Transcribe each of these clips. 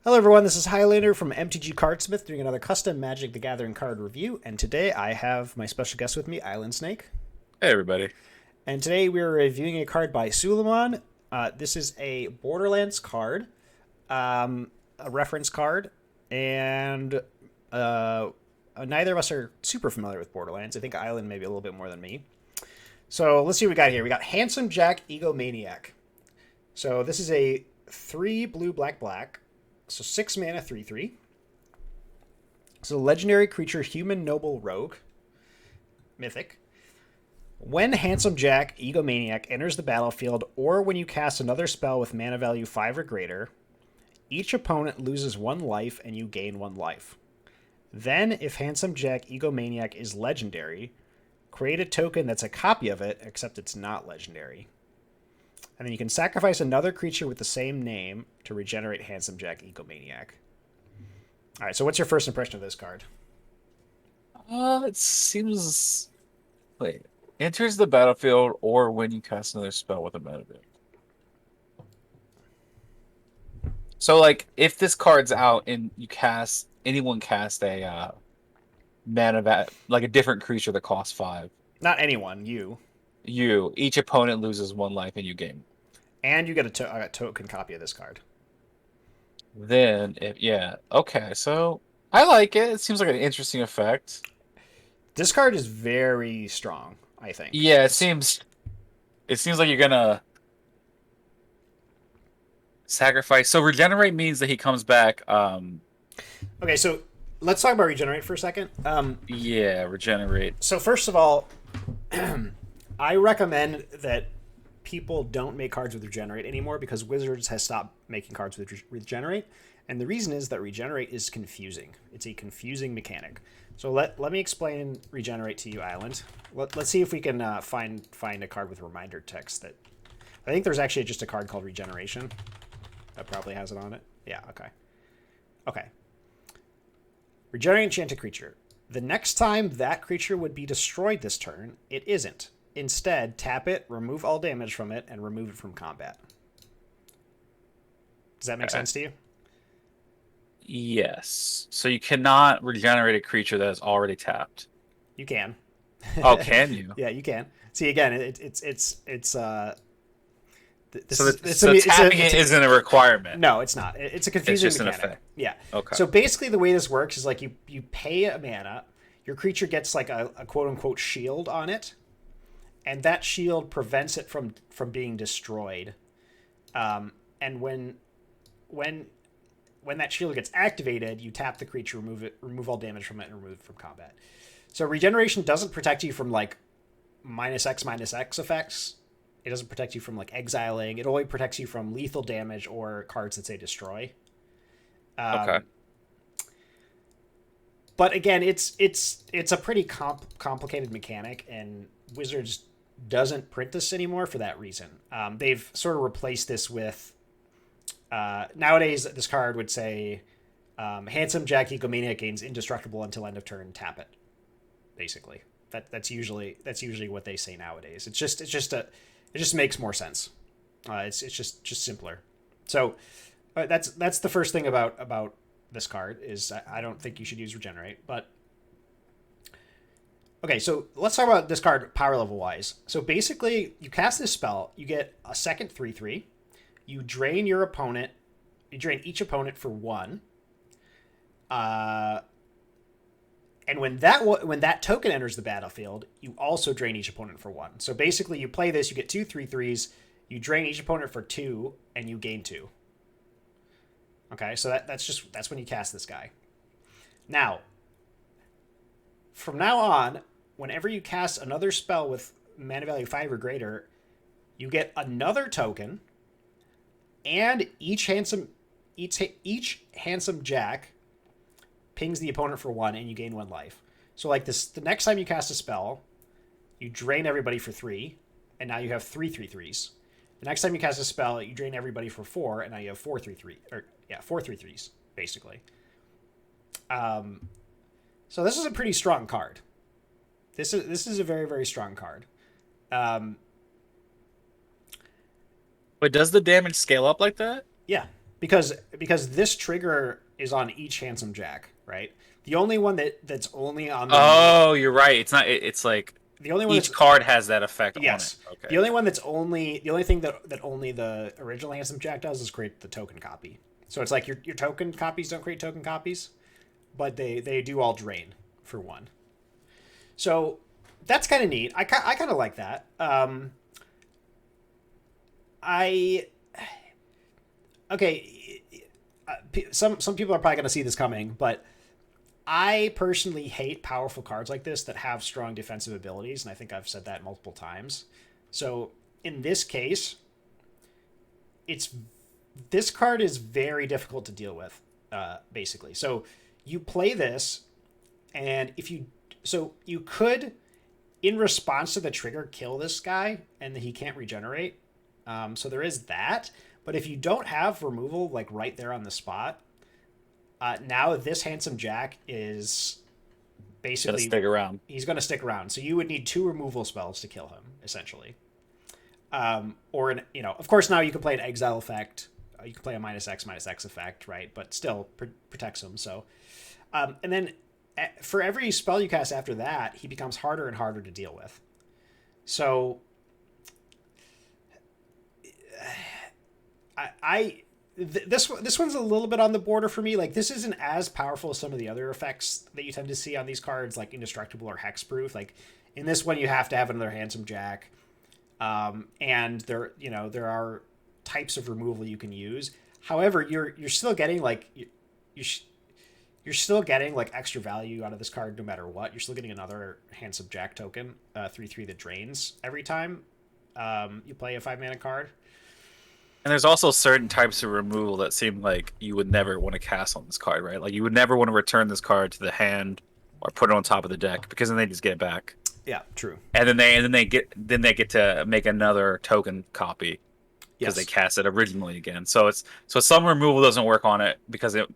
Hello everyone, this is Highlander from MTG Cardsmith doing another custom Magic the Gathering card review, and today I have my special guest with me, Islandsnake. Hey everybody. And today we're reviewing a card by Suleman. This is a Borderlands card, a reference card, and neither of us are super familiar with Borderlands. I think Island maybe a little bit more than me. So let's see what we got here. We got Handsome Jack Egomaniac. So this is a 3 blue black black. So 6 mana 3/3. So legendary creature human noble rogue. Mythic. When Handsome Jack Egomaniac enters the battlefield or when you cast another spell with mana value 5 or greater, each opponent loses 1 life and you gain 1 life. Then, if Handsome Jack Egomaniac is legendary, create a token that's a copy of it, except it's not legendary. And then you can sacrifice another creature with the same name to regenerate Handsome Jack Egomaniac. All right, so what's your first impression of this card? It seems. Wait. Enters the battlefield or when you cast another spell with a metadata. So, like, if this card's out and anyone cast a like a different creature that costs 5, Not anyone, you. each opponent loses 1 life and you gain. And you get a token copy of this card. Then, yeah, okay, so I like it. It seems like an interesting effect. This card is very strong, I think. Yeah, it seems like you're gonna sacrifice. So regenerate means that he comes back. Okay, so let's talk about regenerate for a second. Yeah, regenerate. So first of all, I recommend that people don't make cards with regenerate anymore because Wizards has stopped making cards with regenerate, and the reason is that regenerate is confusing. It's a confusing mechanic. So let me explain regenerate to you, Island. Let's see if we can find a card with reminder text that. I think there's actually just a card called regeneration that probably has it on it. Yeah. Okay. Okay. Regenerate enchanted creature. The next time that creature would be destroyed this turn, it isn't. Instead, tap it, remove all damage from it, and remove it from combat. Does that make Okay. sense to you? Yes. So you cannot regenerate a creature that is already tapped. You can. Oh, can you? Yeah, you can. See again, it's this So is that so tapping it isn't a requirement. no, it's not. It's a It's confusing just an mechanic. effect. Yeah. Okay. So basically, the way this works is like you pay a mana, your creature gets like a quote unquote shield on it, and that shield prevents it from being destroyed. And when when that shield gets activated, you tap the creature, remove all damage from it, and remove it from combat. So regeneration doesn't protect you from like -X effects. It doesn't protect you from like exiling. It only protects you from lethal damage or cards that say destroy. Okay. But again, it's a pretty complicated mechanic, and Wizards doesn't print this anymore for that reason. They've sort of replaced this with nowadays this card would say Handsome Jack Egomaniac gains indestructible until end of turn. Tap it. Basically, that's usually what they say nowadays. It just makes more sense. It's just simpler. So that's the first thing about this card is I don't think you should use regenerate. But okay, so let's talk about this card power level wise. So basically, you cast this spell, you get a second 3/3. You drain your opponent. You drain each opponent for 1. And when that token enters the battlefield, you also drain each opponent for 1. So basically, you play this, you get 2 3/3s, you drain each opponent for 2, and you gain 2. Okay, so that's when you cast this guy. Now, from now on, whenever you cast another spell with mana value 5 or greater, you get another token, and each handsome Jack pings the opponent for 1, and you gain 1 life. So like this, the next time you cast a spell, you drain everybody for 3, and now you have 3 3/3s. The next time you cast a spell, you drain everybody for 4, and now you have 4 3/3, or yeah, 4 3/3s basically. So this is a pretty strong card. This is a very very strong card. Um, But does the damage scale up like that? yeah, because this trigger is on each handsome jack, right? The only one that's only on the Oh, you're right. It's not. It's like the only one each that's card has that effect on it. yes. Okay. The only one that's only the only thing that only the original handsome jack does is create the token copy. So it's like your token copies don't create token copies, but they do all drain for one. So that's kind of neat. I kind of like that. I okay. Some people are probably going to see this coming, but I personally hate powerful cards like this that have strong defensive abilities, and I think I've said that multiple times. So in this case, it's this card is very difficult to deal with, basically. So you play this, and if you so you could, in response to the trigger, kill this guy, and he can't regenerate. So there is that. But if you don't have removal like right there on the spot, now this handsome jack is basically Gotta stick around. he's going to stick around. So you would need 2 removal spells to kill him, essentially. Or an, of course now you can play an exile effect. You can play a -X effect, right? But still protects him. So, and then for every spell you cast after that, he becomes harder and harder to deal with. So, this one's a little bit on the border for me. Like, this isn't as powerful as some of the other effects that you tend to see on these cards, like indestructible or hexproof. Like in this one, you have to have another handsome jack, and there are types of removal you can use. However, you're still getting like you're still getting like extra value out of this card no matter what. You're still getting another handsome jack token, 3/3 that drains every time you play a 5-mana card. And there's also certain types of removal that seem like you would never want to cast on this card, right? Like you would never want to return this card to the hand or put it on top of the deck because then they just get it back. Yeah, true. And then they get to make another token copy because they cast it originally again. So some removal doesn't work on it because it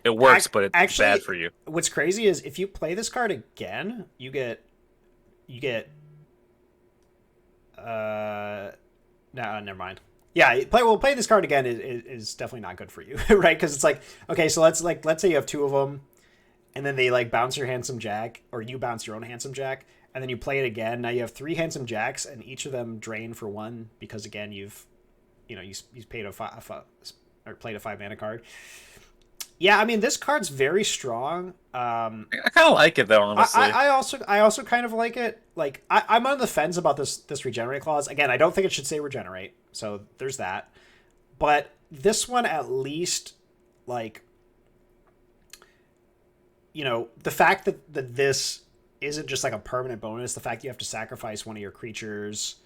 works, but it's actually bad for you. What's crazy is if you play this card again, you get no, never mind. Yeah, playing this card again is definitely not good for you, right? Because it's like, okay, so let's say you have 2 of them, and then they like bounce your handsome jack, or you bounce your own handsome jack, and then you play it again. Now you have 3 handsome jacks, and each of them drain for 1 because again you paid or played a 5-mana card. Yeah, I mean this card's very strong. I kind of like it though, honestly. I also kind of like it. Like I'm on the fence about this regenerate clause. Again, I don't think it should say regenerate. So there's that. But this one at least, like, the fact that this isn't just like a permanent bonus, the fact you have to sacrifice one of your creatures,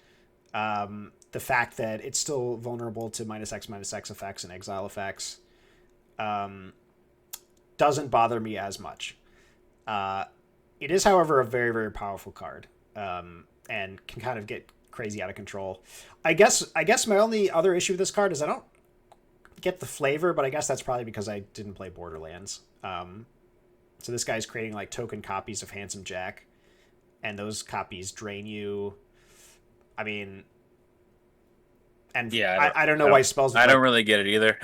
the fact that it's still vulnerable to -X effects and exile effects, doesn't bother me as much. It is, however, a very, very powerful card, and can kind of get crazy out of control. I guess my only other issue with this card is I don't get the flavor, but I guess that's probably because I didn't play Borderlands. So this guy's creating like token copies of Handsome Jack, and those copies drain you. I mean, and yeah, I don't know why spells. I don't really get it either.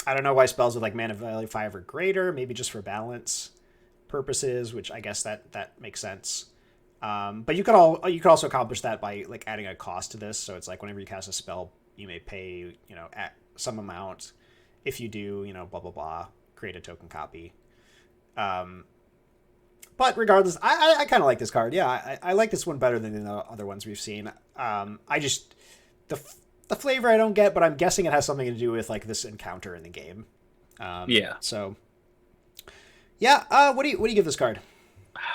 I don't know why spells with like mana value 5 or greater, maybe just for balance purposes, which I guess that makes sense. But you could also accomplish that by like adding a cost to this. So it's like whenever you cast a spell, you may pay at some amount. If you do, blah blah blah, create a token copy. But regardless, I kind of like this card. Yeah, I like this one better than the other ones we've seen. I just the flavor I don't get, but I'm guessing it has something to do with like this encounter in the game. Yeah. So yeah, what do you give this card?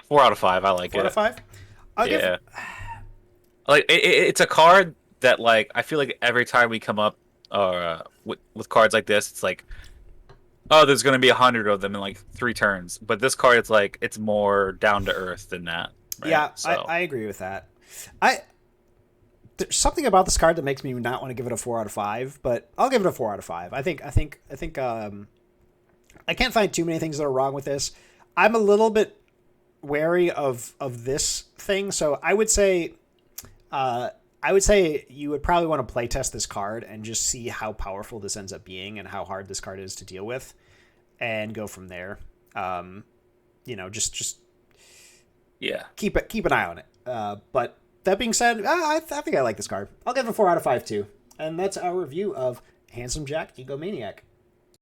4 out of 5. I like it. 4 out of 5. Like it's a card that like I feel like every time we come up with cards like this, it's like, oh, there's going to be 100 of them in like 3 turns. But this card, it's more down to earth than that. Right? Yeah, so. I agree with that. There's something about this card that makes me not want to give it a 4 out of 5, but I'll give it a 4 out of 5. I think I can't find too many things that are wrong with this. I'm a little bit wary of this thing, so I would say I would say you would probably want to play test this card and just see how powerful this ends up being and how hard this card is to deal with, and go from there. Just Yeah. keep an eye on it. But that being said, I think I like this card. I'll give it a 4 out of 5 too. And that's our review of Handsome Jack Egomaniac.